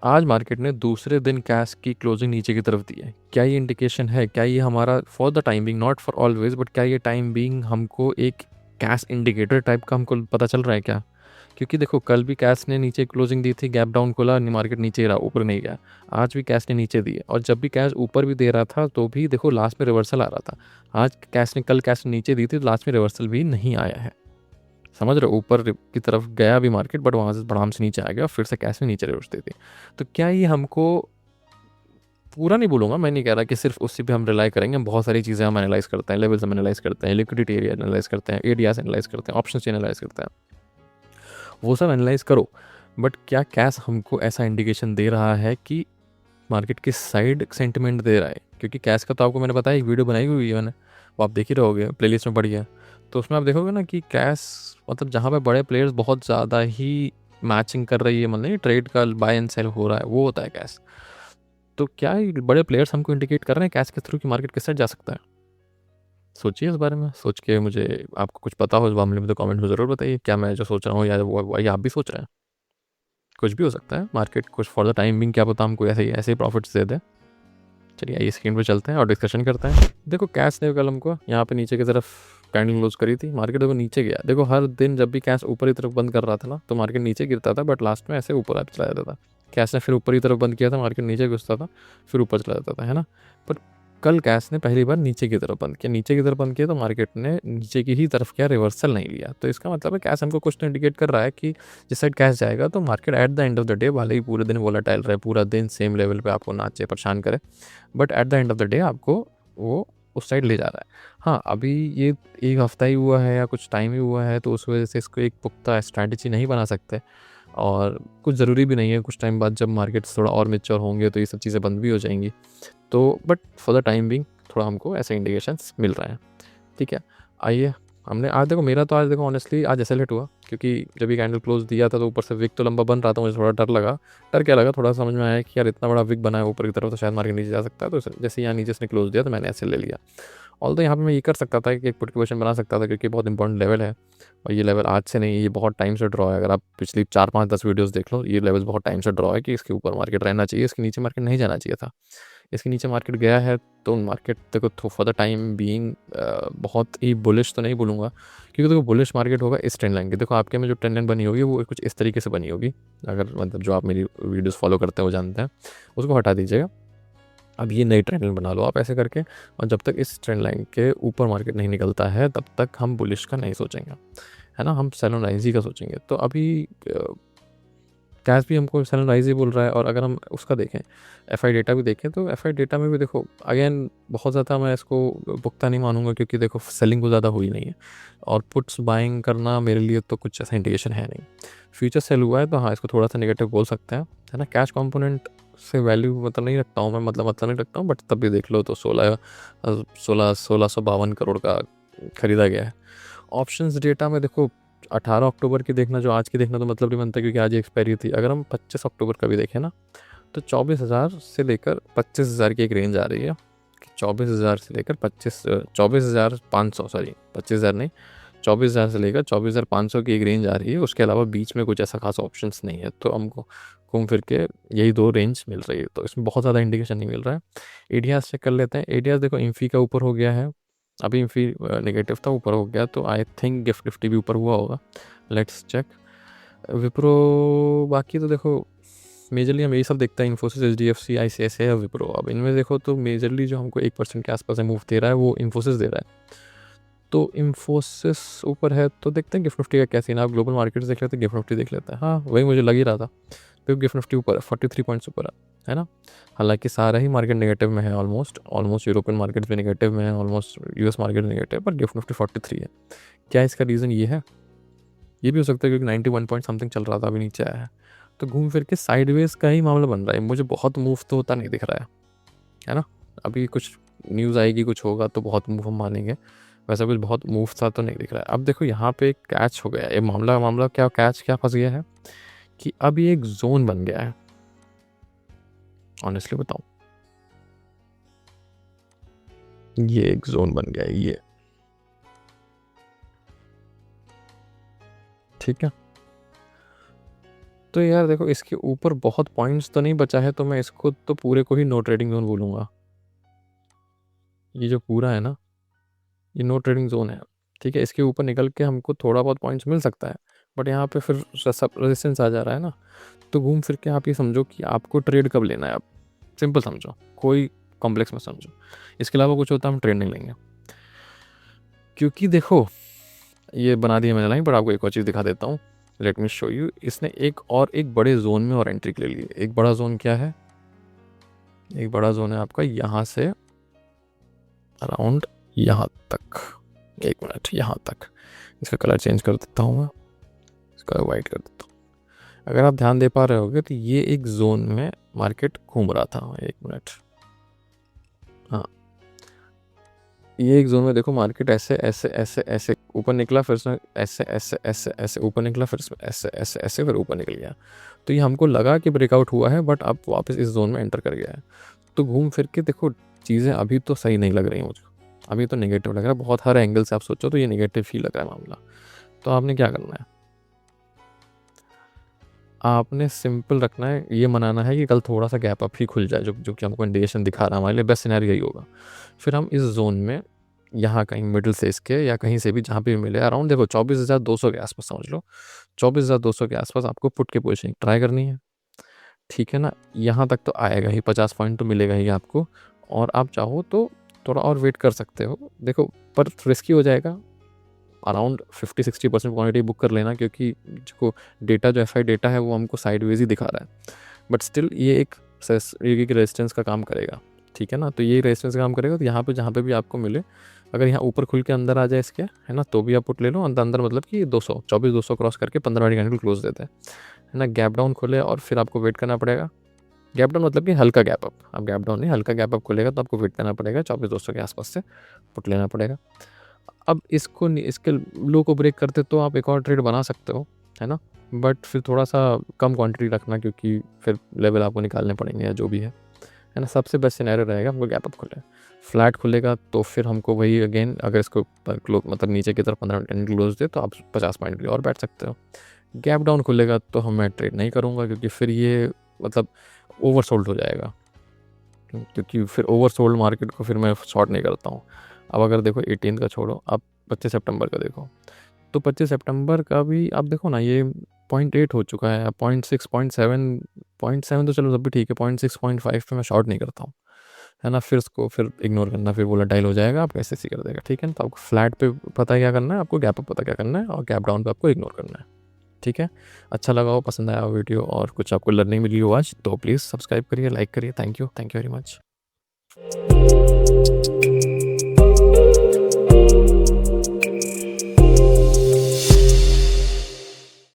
आज मार्केट ने दूसरे दिन कैश की क्लोजिंग नीचे की तरफ दी है। क्या ये इंडिकेशन है, क्या ये हमारा for the time being, not for always, but क्या ये टाइम बिंग हमको एक कैश इंडिकेटर टाइप का हमको पता चल रहा है क्या? क्योंकि देखो कल भी कैश ने नीचे क्लोजिंग दी थी, गैप डाउन खोला, मार्केट नीचे ही रहा, ऊपर नहीं गया। आज भी कैश ने नीचे दी है, और जब भी कैश ऊपर भी दे रहा था तो भी देखो लास्ट में रिवर्सल आ रहा था। आज कल कैश ने नीचे दी थी तो लास्ट में रिवर्सल भी नहीं आया है। समझ रहे हो, ऊपर की तरफ गया भी मार्केट, बट वहाँ से बढ़ाम से नीचे आ गया और फिर से कैश में नीचे रिवर्स दे दी। तो क्या ये हमको, पूरा नहीं बोलूँगा, मैं नहीं कह रहा कि सिर्फ उसी पे हम रिलाई करेंगे। हम बहुत सारी चीज़ें हम एनालाइज करते हैं, लेवल्स हम एनालाइज करते हैं, लिक्विडिटी एरिया एनालाइज करते हैं, एरियाज एनालाइज करते हैं, ऑप्शन एनालाइज करते हैं, वो सब एनालाइज करो। बट क्या कैश हमको ऐसा इंडिकेशन दे रहा है कि मार्केट किस साइड सेंटिमेंट दे रहा है? क्योंकि कैश का तो आपको मैंने बताया, एक वीडियो बनाई हुई है मैंने, वो आप देख ही रहोगे, प्लेलिस्ट में पड़ी है। तो उसमें आप देखोगे ना कि कैश, मतलब जहाँ पे बड़े प्लेयर्स बहुत ज़्यादा ही मैचिंग कर रही है, मतलब ट्रेड का बाय एंड सेल हो रहा है, वो होता है कैश। तो क्या ये बड़े प्लेयर्स हमको इंडिकेट कर रहे हैं कैश के थ्रू कि मार्केट किस साइड जा सकता है? सोचिए इस बारे में, सोच के मुझे, आपको कुछ पता हो इस मामले में तो कमेंट में ज़रूर बताइए, क्या मैं जो सोच रहा हूँ या आप भी सोच रहे हैं? कुछ भी हो सकता है, मार्केट कुछ फॉर द टाइम बिंग क्या पता हमको ऐसे ही प्रॉफिट्स दे दे। चलिए आइए स्क्रीन पे चलते हैं और डिस्कशन करते हैं। देखो कैश ने कल हमको यहाँ पे नीचे की तरफ कैंडल क्लोज करी थी, मार्केट देखो नीचे गया। देखो हर दिन जब भी कैश ऊपर की तरफ बंद कर रहा था ना तो मार्केट नीचे गिरता था, बट लास्ट में ऐसे ऊपर आ चला जाता था। कैश ने फिर ऊपर की तरफ बंद किया था, मार्केट नीचे घुसता था, फिर ऊपर चला जाता था, है ना। पर कल कैश ने पहली बार नीचे की तरफ बंद किया, नीचे की तरफ बंद किया तो मार्केट ने नीचे की ही तरफ क्या, रिवर्सल नहीं लिया। तो इसका मतलब है कैश हमको कुछ तो इंडिकेट कर रहा है कि जिस साइड कैश जाएगा तो market at the end of the day, भले ही पूरे दिन वोलेटाइल रहे, पूरा दिन सेम लेवल पे आपको नाचे परेशान करे, but at the end of the day आपको वो उस साइड ले जा रहा है। हाँ, अभी ये एक हफ्ता ही हुआ है या कुछ टाइम ही हुआ है, तो उस वजह से इसको एक पुख्ता स्ट्रैटेजी नहीं बना सकते, और कुछ ज़रूरी भी नहीं है। कुछ टाइम बाद जब मार्केट्स थोड़ा और मैच्योर होंगे तो ये सब चीज़ें बंद भी हो जाएंगी। तो but for the time being थोड़ा हमको ऐसे इंडिकेशंस मिल रहे हैं। ठीक है, आइए। हमने आज देखो, मेरा तो आज देखो ऑनेस्टली आज ऐसे लेट हुआ, क्योंकि जब ये कैंडल क्लोज दिया था तो ऊपर से विक तो लंबा बन रहा था, मुझे थोड़ा डर लगा। डर क्या लगा, थोड़ा समझ में आया कि यार इतना बड़ा विक बना है ऊपर की तरफ तो शायद मार्केट नीचे जा सकता है। तो जैसे यहाँ नीचे इसने क्लोज दिया तो मैंने ऐसे ले लिया। ऑल तो यहाँ पे मैं ये कर सकता था कि एक पुट की पोजीशन बना सकता था, क्योंकि बहुत इंपॉर्टेंट लेवल है, और ये लेवल आज से नहीं, ये बहुत टाइम से ड्रॉ है। अगर आप पिछली 4 5 10 वीडियोस देख लो, ये लेवल बहुत टाइम से ड्रॉ है कि इसके ऊपर मार्केट रहना चाहिए, इसके नीचे मार्केट नहीं जाना चाहिए था। इसके नीचे मार्केट गया है तो मार्केट देखो फॉर द टाइम बीइंग बहुत ही बुलिश तो नहीं बोलूँगा, क्योंकि देखो बुलिश मार्केट होगा इस ट्रेंड लाइन की। देखो आपके में जो ट्रेंड लाइन बनी होगी वो कुछ इस तरीके से बनी होगी, अगर मतलब जो आप मेरी वीडियोस फॉलो करते हैं वो जानते हैं, उसको हटा दीजिएगा। अब ये नई ट्रेंड लाइन बना लो आप ऐसे करके, और जब तक इस ट्रेंड लाइन के ऊपर मार्केट नहीं निकलता है तब तक हम बुलिश का नहीं सोचेंगे, है ना, हम सेल एंड राइज ही का सोचेंगे। तो अभी कैश भी हमको सेल एंड राइज ही बोल रहा है। और अगर हम उसका देखें, एफआई डेटा भी देखें, तो एफआई डेटा में भी देखो अगेन बहुत ज़्यादा मैं इसको पुख्ता नहीं मानूंगा, क्योंकि देखो सेलिंग को ज़्यादा हुई नहीं है, और पुट्स बाइंग करना मेरे लिए तो कुछ ऐसा इंडिकेशन है नहीं। फ्यूचर सेल हुआ है तो हाँ, इसको थोड़ा सा नेगेटिव बोल सकते हैं, है ना। कैश कंपोनेंट से वैल्यू मतलब नहीं रखता हूँ मैं, मतलब नहीं रखता हूँ, बट तब भी देख लो तो 1652 करोड़ का खरीदा गया है। ऑप्शंस डेटा में देखो 18 अक्टूबर की देखना, जो आज की देखना तो मतलब नहीं बनता, क्योंकि आज एक्सपायरी थी। अगर हम 25 अक्टूबर का भी देखें ना, तो 24,000 से लेकर 25,000 की एक रेंज आ रही है। 24,000 से लेकर 24,500, सॉरी 25,000 नहीं, 24,000 से लेकर 24,500 की एक रेंज आ रही है। उसके अलावा बीच में कुछ ऐसा खास ऑप्शंस नहीं है, तो हमको घूम फिर के यही दो रेंज मिल रही है, तो इसमें बहुत ज़्यादा इंडिकेशन नहीं मिल रहा है। एडियाज चेक कर लेते हैं। एडियाज देखो इंफी का ऊपर हो गया है, अभी इंफी नेगेटिव था, ऊपर हो गया, तो आई थिंक गिफ्ट निफ्टी भी ऊपर हुआ होगा। Let's check. विप्रो, बाकी तो देखो मेजरली हम यही सब देखते हैं, Infosys, H D F C, I C S है, विप्रो। अब इनमें देखो तो मेजरली जो हमको 1% के आसपास मूव दे रहा है वो इन्फोसिस दे रहा है। तो इन्फोसिस ऊपर है तो देखते हैं गिफ्ट निफ्टी का क्या सीन है। आप ग्लोबल मार्केट्स देख लेते हैं, गिफ्ट निफ्टी देख लेते हैं। हाँ, वही मुझे लग ही रहा था, तो गिफ्ट निफ्टी ऊपर है, 43 पॉइंट्स ऊपर है ना। हालांकि सारा ही मार्केट नेगेटिव में है, ऑलमोस्ट ऑलमोस्ट यूरोपियन मार्केट भी नेगेटिव में है, ऑलमोस्ट यूएस मार्केट नेगेटिव, पर गिफ्ट निफ्टी 43 है। क्या इसका रीज़न ये है? ये भी हो सकता है क्योंकि 91 पॉइंट समथिंग चल रहा था, अभी नीचे आया है, तो घूम फिर के साइडवेज का ही मामला बन रहा है। मुझे बहुत मूव तो होता नहीं दिख रहा है ना। अभी कुछ न्यूज़ आएगी, कुछ होगा तो बहुत मूव हम मानेंगे, वैसा कुछ बहुत मूव सा तो नहीं दिख रहा है। अब देखो यहाँ पे कैच हो गया है, ये मामला क्या कैच क्या फंस गया है कि अब ये एक जोन बन गया है। ऑनेस्टली बताऊं, ये एक जोन बन गया है ये, ठीक है। तो यार देखो, इसके ऊपर बहुत पॉइंट्स तो नहीं बचा है, तो मैं इसको तो पूरे को ही नो ट्रेडिंग ज़ोन बोलूँगा। ये जो पूरा है ना, ये नो ट्रेडिंग ज़ोन है, ठीक है? इसके ऊपर निकल के हमको थोड़ा बहुत पॉइंट्स मिल सकता है, बट यहाँ पे फिर सब रेजिस्टेंस आ जा रहा है ना, तो घूम फिर के आप ये समझो कि आपको ट्रेड कब लेना है। आप सिंपल समझो, कोई कॉम्प्लेक्स मत समझो। इसके अलावा कुछ होता है हम ट्रेड नहीं लेंगे, क्योंकि देखो, ये बना दिया मैंने लाइन, पर आपको एक और चीज़ दिखा देता हूँ। Let me show you. इसने एक बड़े जोन में और एंट्री ले ली। एक बड़ा जोन क्या है? एक बड़ा जोन है आपका यहाँ से अराउंड यहाँ तक। एक मिनट, यहाँ तक। इसका कलर चेंज कर देता हूँ मैं, इसका वाइट कर देता हूँ। अगर आप ध्यान दे पा रहे होगे तो ये एक जोन में मार्केट घूम रहा था। एक मिनट, हाँ, ये एक जोन में देखो मार्केट ऐसे ऐसे ऐसे ऐसे ऊपर निकला, फिर उसमें ऐसे ऐसे ऐसे ऐसे ऊपर निकला, फिर उसमें ऐसे ऐसे ऐसे फिर ऊपर निकल गया। तो ये हमको लगा कि ब्रेकआउट हुआ है, बट अब वापस इस जोन में एंटर कर गया है। तो घूम फिर के देखो, चीज़ें अभी तो सही नहीं लग रही मुझको, अभी तो नेगेटिव लग रहा है बहुत। हर एंगल से आप सोचो तो ये नेगेटिव ही लग रहा है मामला। तो आपने क्या करना है? आपने सिंपल रखना है, ये मनाना है कि कल थोड़ा सा गैप अप ही खुल जाए, जो कि हमको इंडिकेशन दिखा रहा है। हमारे लिए बेस्ट सिनेरियो यही होगा। फिर हम इस जोन में यहाँ कहीं मिडिल से इसके या कहीं से भी जहाँ पे भी मिले अराउंड, देखो 24,200 के आसपास समझ लो, 24,200 के आसपास आपको पुट के पोजीशन ट्राई करनी है, ठीक है ना? यहाँ तक तो आएगा ही, 50 पॉइंट तो मिलेगा ही आपको। और आप चाहो तो थोड़ा और वेट कर सकते हो, देखो, पर रिस्की हो जाएगा। अराउंड 50-60% क्वांटिटी बुक कर लेना, क्योंकि जो डेटा, जो एफआई डेटा है, वो हमको साइडवेज ही दिखा रहा है। बट स्टिल ये एक रेजिस्टेंस का काम करेगा, ठीक है ना? तो ये रेजिस्टेंस का काम करेगा। तो यहाँ पे जहाँ पे भी आपको मिले, अगर यहाँ ऊपर खुल के अंदर आ जाए इसके, है ना, तो भी आप पुट ले लो। अंदर अंदर मतलब कि 24,200 क्रॉस करके 15 मिनट कैंडल क्लोज देते हैं, है ना? गैप डाउन खुले और फिर आपको वेट करना पड़ेगा। गैप डाउन मतलब कि हल्का गैप अप, अब गैप डाउन नहीं, हल्का गैप अप खुलेगा तो आपको वेट करना पड़ेगा, 24,200 के आसपास से पुट लेना पड़ेगा। अब इसके लो को ब्रेक करते तो आप एक और ट्रेड बना सकते हो, है ना? बट फिर थोड़ा सा कम क्वांटिटी रखना, क्योंकि फिर लेवल आपको निकालने पड़ेंगे या जो भी है ना? सबसे बेस्ट सिनेरियो रहेगा हमको गैप अप खुले। फ्लैट खुलेगा तो फिर हमको वही अगेन, अगर इसको क्लोज मतलब नीचे की तरफ 15 मिनट क्लोज दे तो आप 50 पॉइंट के लिए और बैठ सकते हो। गैप डाउन खुलेगा तो मैं ट्रेड नहीं करूँगा, क्योंकि फिर ये मतलब ओवरसोल्ड हो जाएगा, क्योंकि फिर ओवरसोल्ड मार्केट को फिर मैं शॉर्ट नहीं करता हूँ। अब अगर देखो 18 का छोड़ो, आप 25 सितंबर का देखो, तो 25 सितंबर का भी आप देखो ना, ये 0.8 हो चुका है, 0.6, 0.7 तो चलो तब भी ठीक है, 0.6, 0.5 पे मैं शॉर्ट नहीं करता हूँ, है ना? फिर उसको फिर इग्नोर करना, फिर वोलेटाइल हो जाएगा, आपको ऐसे ही कर देगा, ठीक है ना? तो आपको फ्लैट पे पता क्या करना है, आपको गैप अप पता क्या करना है, और गैप डाउन पे आपको इग्नोर करना है, ठीक है? अच्छा लगा हो, पसंद आया हो वीडियो और कुछ आपको लर्निंग मिली हो आज, तो प्लीज़ सब्सक्राइब करिए, लाइक करिए। Thank you very much.